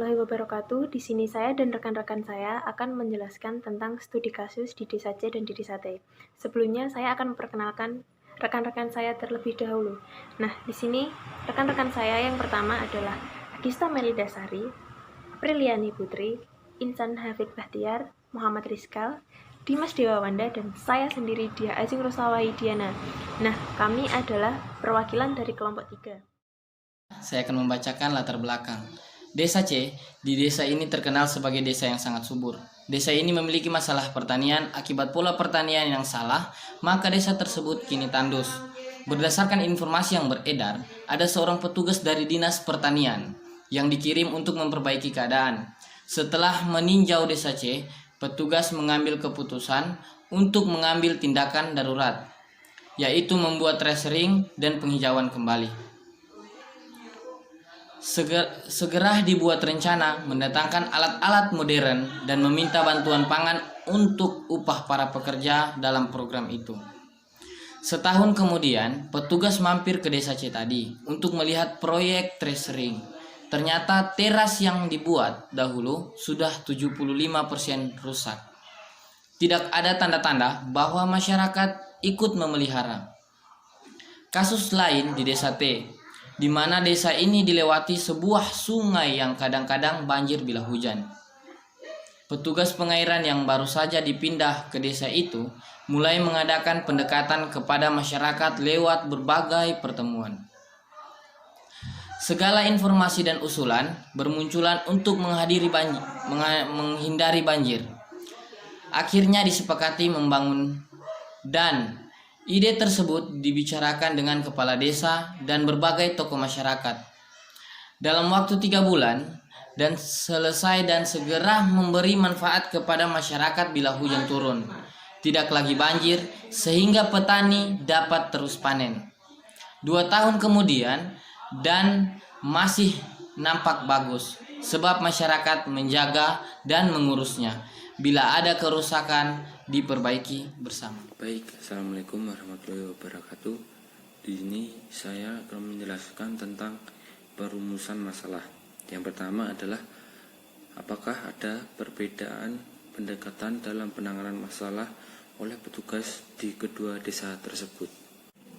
warahmatullahi wabarakatuh. Di sini saya dan rekan-rekan saya akan menjelaskan tentang studi kasus di Desa C dan di Desa T. Sebelumnya saya akan memperkenalkan rekan-rekan saya terlebih dahulu. Nah, di sini rekan-rekan saya yang pertama adalah Agista Melida Sari, Apriliani Putri, Insan Hafid Bahtiar, Muhammad Rizkal, Dimas Dewawanda, dan saya sendiri Dia Ajeng Roslawai Diana. Nah, kami adalah perwakilan dari kelompok 3. Saya akan membacakan latar belakang. Desa C, di desa ini terkenal sebagai desa yang sangat subur. Desa ini memiliki masalah pertanian, akibat pola pertanian yang salah, maka desa tersebut kini tandus. Berdasarkan informasi yang beredar, ada seorang petugas dari Dinas Pertanian yang dikirim untuk memperbaiki keadaan. Setelah meninjau desa C, petugas mengambil keputusan untuk mengambil tindakan darurat, yaitu membuat tracering dan penghijauan kembali. Segera dibuat rencana mendatangkan alat-alat modern dan meminta bantuan pangan untuk upah para pekerja dalam program itu. Setahun kemudian, petugas mampir ke desa C tadi untuk melihat proyek tracering. Ternyata teras yang dibuat dahulu sudah 75% rusak. Tidak ada tanda-tanda bahwa masyarakat ikut memelihara. Kasus lain di desa T, di mana desa ini dilewati sebuah sungai yang kadang-kadang banjir bila hujan. Petugas pengairan yang baru saja dipindah ke desa itu mulai mengadakan pendekatan kepada masyarakat lewat berbagai pertemuan. Segala informasi dan usulan bermunculan untuk menghindari banjir. Akhirnya disepakati membangun dan ide tersebut dibicarakan dengan kepala desa dan berbagai tokoh masyarakat. Dalam waktu 3 bulan dan selesai dan segera memberi manfaat kepada masyarakat bila hujan turun. Tidak lagi banjir sehingga petani dapat terus panen. 2 tahun kemudian dan masih nampak bagus sebab masyarakat menjaga dan mengurusnya. Bila ada kerusakan diperbaiki bersama. Baik, Assalamualaikum warahmatullahi wabarakatuh. Di sini saya akan menjelaskan tentang perumusan masalah. Yang pertama adalah apakah ada perbedaan pendekatan dalam penanganan masalah oleh petugas di kedua desa tersebut.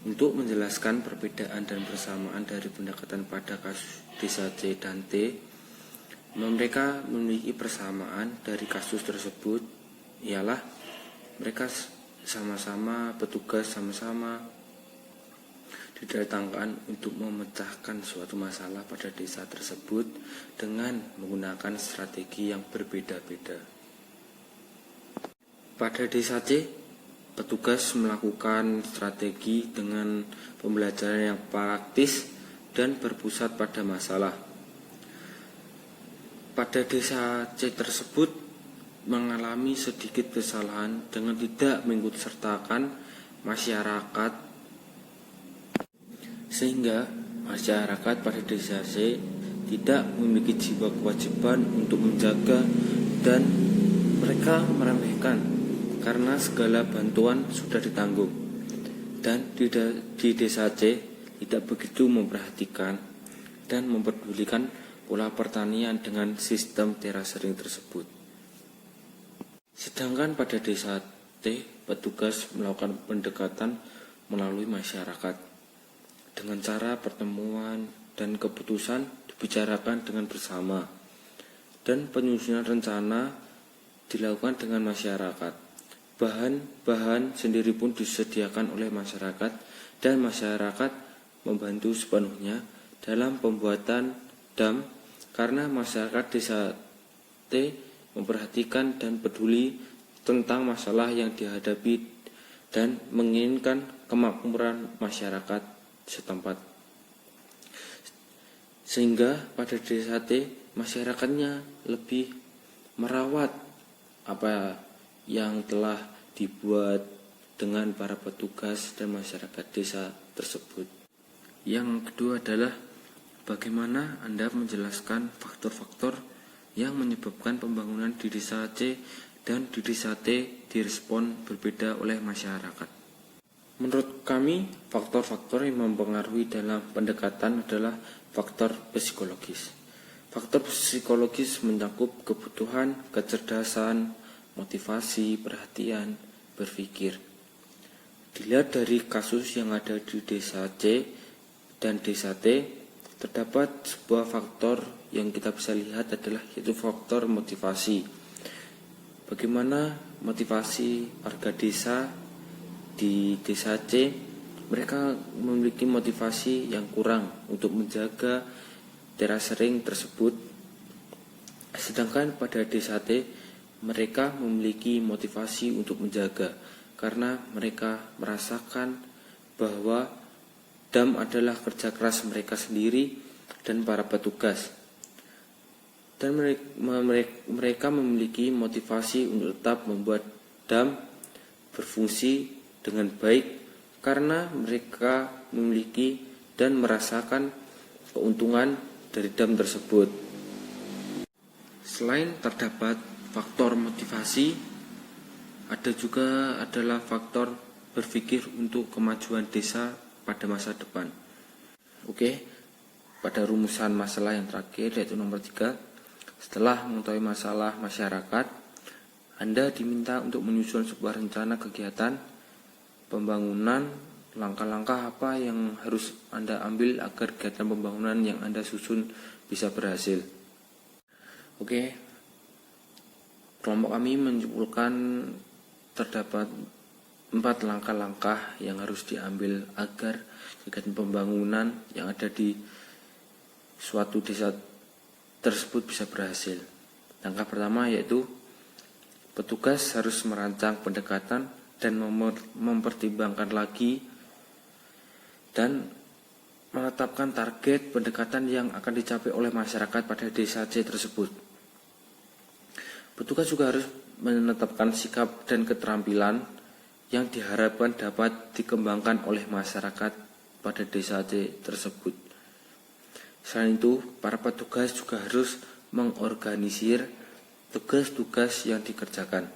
Untuk menjelaskan perbedaan dan persamaan dari pendekatan pada kasus desa C dan T, mereka memiliki persamaan dari kasus tersebut, ialah mereka sama-sama petugas sama-sama didatangkan untuk memecahkan suatu masalah pada desa tersebut dengan menggunakan strategi yang berbeda-beda. Pada desa C, petugas melakukan strategi dengan pembelajaran yang praktis dan berpusat pada masalah. Pada desa C tersebut mengalami sedikit kesalahan dengan tidak mengikutsertakan masyarakat, sehingga masyarakat pada desa C tidak memiliki jiwa kewajiban untuk menjaga dan mereka meremehkan karena segala bantuan sudah ditanggung, dan di desa C tidak begitu memperhatikan dan mempedulikan pola pertanian dengan sistem terasering tersebut. Sedangkan pada desa T, petugas melakukan pendekatan melalui masyarakat dengan cara pertemuan dan keputusan dibicarakan dengan bersama, dan penyusunan rencana dilakukan dengan masyarakat. Bahan-bahan sendiri pun disediakan oleh masyarakat dan masyarakat membantu sepenuhnya dalam pembuatan dam karena masyarakat desa T memperhatikan dan peduli tentang masalah yang dihadapi dan menginginkan kemakmuran masyarakat setempat. Sehingga pada desa T masyarakatnya lebih merawat apa yang telah dibuat dengan para petugas dan masyarakat desa tersebut. Yang kedua adalah bagaimana Anda menjelaskan faktor-faktor yang menyebabkan pembangunan di desa C dan di desa T direspon berbeda oleh masyarakat. Menurut kami, faktor-faktor yang mempengaruhi dalam pendekatan adalah faktor psikologis. Faktor psikologis mencakup kebutuhan, kecerdasan, motivasi, perhatian, berpikir. Dilihat dari kasus yang ada di desa C dan desa T, terdapat sebuah faktor yang kita bisa lihat adalah yaitu faktor motivasi. Bagaimana motivasi warga desa di desa C? Mereka memiliki motivasi yang kurang untuk menjaga terasering tersebut. Sedangkan pada desa T, mereka memiliki motivasi untuk menjaga karena mereka merasakan bahwa dam adalah kerja keras mereka sendiri dan para petugas. Dan mereka memiliki motivasi untuk tetap membuat dam berfungsi dengan baik karena mereka memiliki dan merasakan keuntungan dari dam tersebut. Selain terdapat faktor motivasi, ada juga adalah faktor berpikir untuk kemajuan desa pada masa depan. Oke, pada rumusan masalah yang terakhir yaitu nomor 3, setelah mengetahui masalah masyarakat, Anda diminta untuk menyusun sebuah rencana kegiatan pembangunan. Langkah-langkah apa yang harus Anda ambil agar kegiatan pembangunan yang Anda susun bisa berhasil? Oke, kelompok kami menyimpulkan terdapat 4 langkah-langkah yang harus diambil agar kegiatan pembangunan yang ada di suatu desa tersebut bisa berhasil. Langkah pertama yaitu petugas harus merancang pendekatan dan mempertimbangkan lagi dan menetapkan target pendekatan yang akan dicapai oleh masyarakat pada desa C tersebut. Petugas juga harus menetapkan sikap dan keterampilan yang diharapkan dapat dikembangkan oleh masyarakat pada desa C tersebut. Selain itu, para petugas juga harus mengorganisir tugas-tugas yang dikerjakan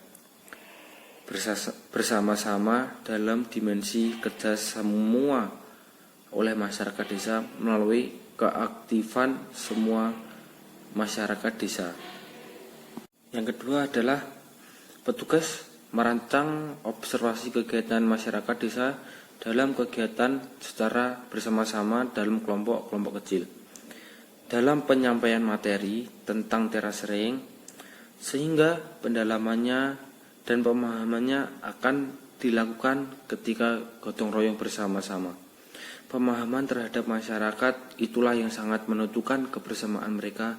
bersama-sama dalam dimensi kerja semua oleh masyarakat desa melalui keaktifan semua masyarakat desa. Yang kedua adalah petugas merancang observasi kegiatan masyarakat desa dalam kegiatan secara bersama-sama dalam kelompok-kelompok kecil. Dalam penyampaian materi tentang terasering, sehingga pendalamannya dan pemahamannya akan dilakukan ketika gotong royong bersama-sama. Pemahaman terhadap masyarakat itulah yang sangat menentukan kebersamaan mereka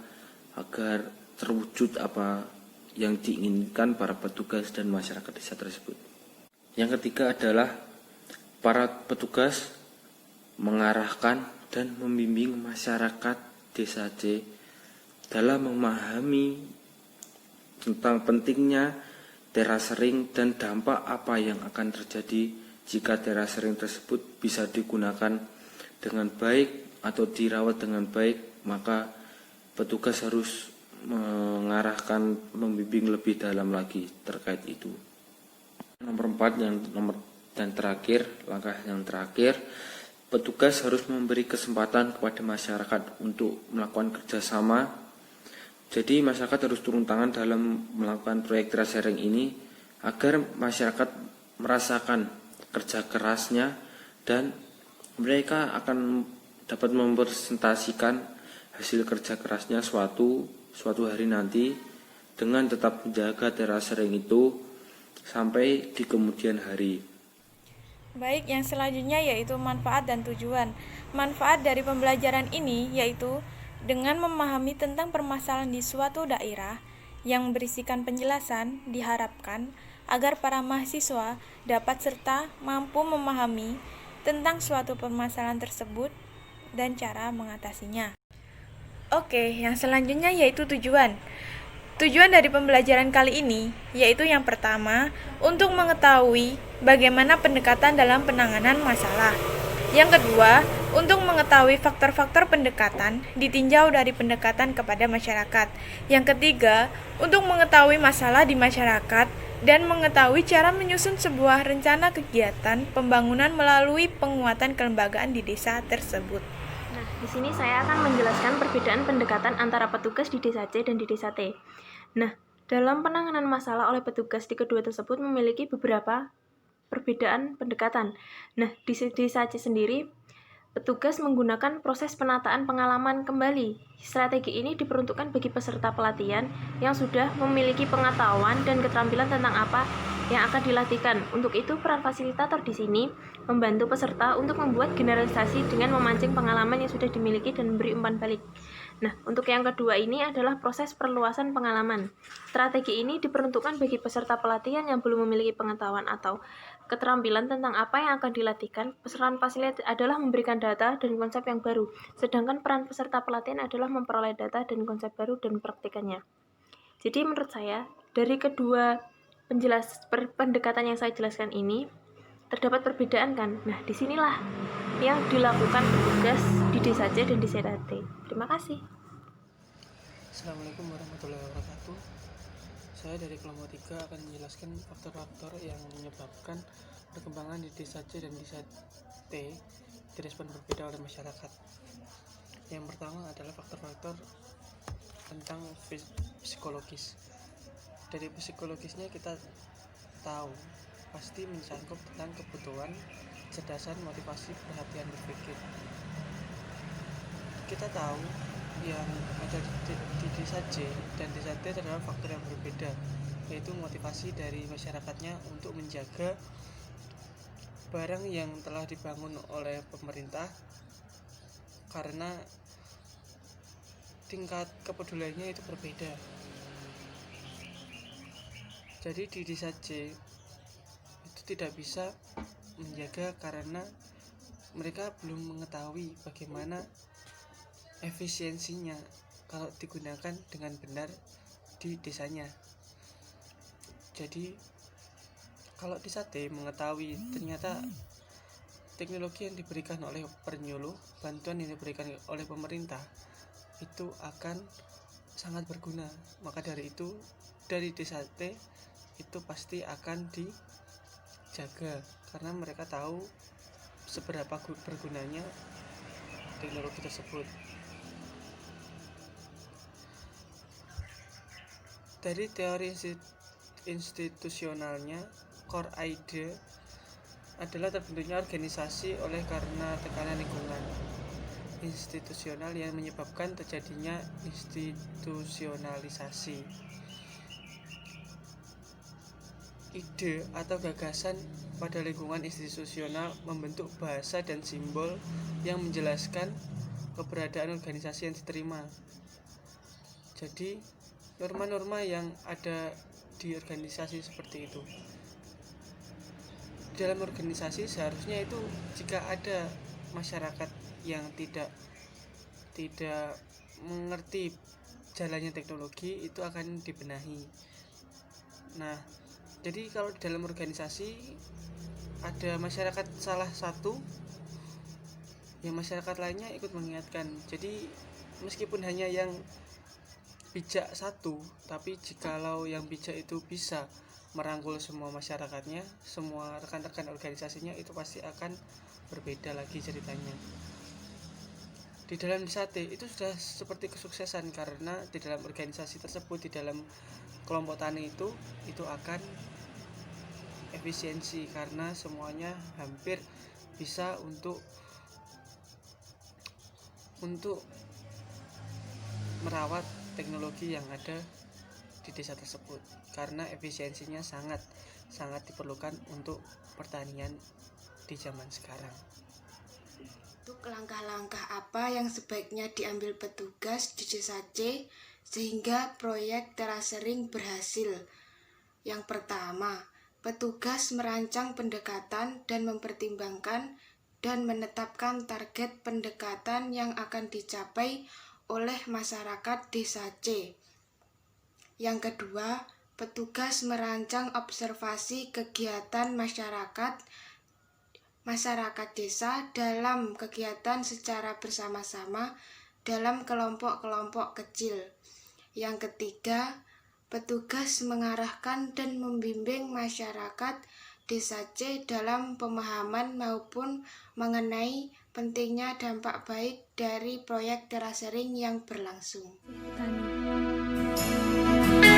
agar terwujud apa yang diinginkan para petugas dan masyarakat desa tersebut. Yang ketiga adalah para petugas mengarahkan dan membimbing masyarakat desa C dalam memahami tentang pentingnya terasering dan dampak apa yang akan terjadi jika terasering tersebut bisa digunakan dengan baik atau dirawat dengan baik. Maka petugas harus mengarahkan, membimbing lebih dalam lagi terkait itu. Nomor 4 langkah yang terakhir, petugas harus memberi kesempatan kepada masyarakat untuk melakukan kerjasama. Jadi masyarakat harus turun tangan dalam melakukan proyek terasering ini agar masyarakat merasakan kerja kerasnya dan mereka akan dapat mempresentasikan hasil kerja kerasnya suatu hari nanti dengan tetap menjaga terasering itu sampai di kemudian hari. Baik, yang selanjutnya yaitu manfaat dan tujuan. Manfaat dari pembelajaran ini yaitu dengan memahami tentang permasalahan di suatu daerah yang berisikan penjelasan, diharapkan agar para mahasiswa dapat serta mampu memahami tentang suatu permasalahan tersebut dan cara mengatasinya. Oke, yang selanjutnya yaitu tujuan. Tujuan dari pembelajaran kali ini yaitu yang pertama, untuk mengetahui bagaimana pendekatan dalam penanganan masalah. Yang kedua, untuk mengetahui faktor-faktor pendekatan ditinjau dari pendekatan kepada masyarakat. Yang ketiga, untuk mengetahui masalah di masyarakat dan mengetahui cara menyusun sebuah rencana kegiatan pembangunan melalui penguatan kelembagaan di desa tersebut. Nah, di sini saya akan menjelaskan perbedaan pendekatan antara petugas di desa C dan di desa T. Nah, dalam penanganan masalah oleh petugas di kedua tersebut memiliki beberapa perbedaan pendekatan. Nah, di desa C sendiri, petugas menggunakan proses penataan pengalaman kembali. Strategi ini diperuntukkan bagi peserta pelatihan yang sudah memiliki pengetahuan dan keterampilan tentang apa yang akan dilatihkan. Untuk itu, peran fasilitator di sini membantu peserta untuk membuat generalisasi dengan memancing pengalaman yang sudah dimiliki dan memberi umpan balik. Nah, untuk yang kedua ini adalah proses perluasan pengalaman. Strategi ini diperuntukkan bagi peserta pelatihan yang belum memiliki pengetahuan atau keterampilan tentang apa yang akan dilatihkan. Peran fasilitator adalah memberikan data dan konsep yang baru, sedangkan peran peserta pelatihan adalah memperoleh data dan konsep baru dan mempraktikkannya. Jadi menurut saya, dari kedua pendekatan yang saya jelaskan ini, terdapat perbedaan kan? Nah, disinilah yang dilakukan petugas di desa C dan di desa T. Terima kasih. Assalamualaikum warahmatullahi wabarakatuh. Saya dari kelompok 3 akan menjelaskan faktor-faktor yang menyebabkan perkembangan di desa C dan desa T direspon berbeda oleh masyarakat. Yang pertama adalah faktor-faktor tentang psikologis. Dari psikologisnya kita tahu pasti mencangkup tentang kebutuhan, kecerdasan, motivasi, perhatian berpikir. Kita tahu yang ada di desa C dan desa T adalah faktor yang berbeda, yaitu motivasi dari masyarakatnya untuk menjaga barang yang telah dibangun oleh pemerintah karena tingkat kepeduliannya itu berbeda. Jadi di desa C itu tidak bisa menjaga karena mereka belum mengetahui bagaimana efisiensinya kalau digunakan dengan benar di desanya. Jadi kalau desa T mengetahui ternyata teknologi yang diberikan oleh penyuluh, bantuan yang diberikan oleh pemerintah itu akan sangat berguna. Maka dari itu dari desa T itu pasti akan dijaga karena mereka tahu seberapa bergunanya teknologi tersebut. Dari teori institusionalnya, core idea adalah terbentuknya organisasi oleh karena tekanan lingkungan institusional yang menyebabkan terjadinya institusionalisasi. Ide atau gagasan pada lingkungan institusional membentuk bahasa dan simbol yang menjelaskan keberadaan organisasi yang diterima. Jadi norma-norma yang ada di organisasi seperti itu. Dalam organisasi seharusnya itu jika ada masyarakat yang tidak mengerti jalannya teknologi itu akan dibenahi. Nah, jadi kalau di dalam organisasi ada masyarakat salah satu, yang masyarakat lainnya ikut mengingatkan. Jadi meskipun hanya yang bijak satu, tapi jikalau yang bijak itu bisa merangkul semua masyarakatnya, semua rekan-rekan organisasinya, itu pasti akan berbeda lagi ceritanya. Di dalam desa T itu sudah seperti kesuksesan karena di dalam organisasi tersebut, di dalam kelompok tani itu akan efisiensi karena semuanya hampir bisa untuk merawat teknologi yang ada di desa tersebut karena efisiensinya sangat diperlukan untuk pertanian di zaman sekarang. Untuk langkah-langkah apa yang sebaiknya diambil petugas di desa C sehingga proyek terasering berhasil? Yang pertama, petugas merancang pendekatan dan mempertimbangkan dan menetapkan target pendekatan yang akan dicapai oleh masyarakat desa C. Yang kedua, petugas merancang observasi kegiatan masyarakat desa dalam kegiatan secara bersama-sama dalam kelompok-kelompok kecil. Yang ketiga, petugas mengarahkan dan membimbing masyarakat desa C dalam pemahaman maupun mengenai pentingnya dampak baik dari proyek terasering yang berlangsung. Tani.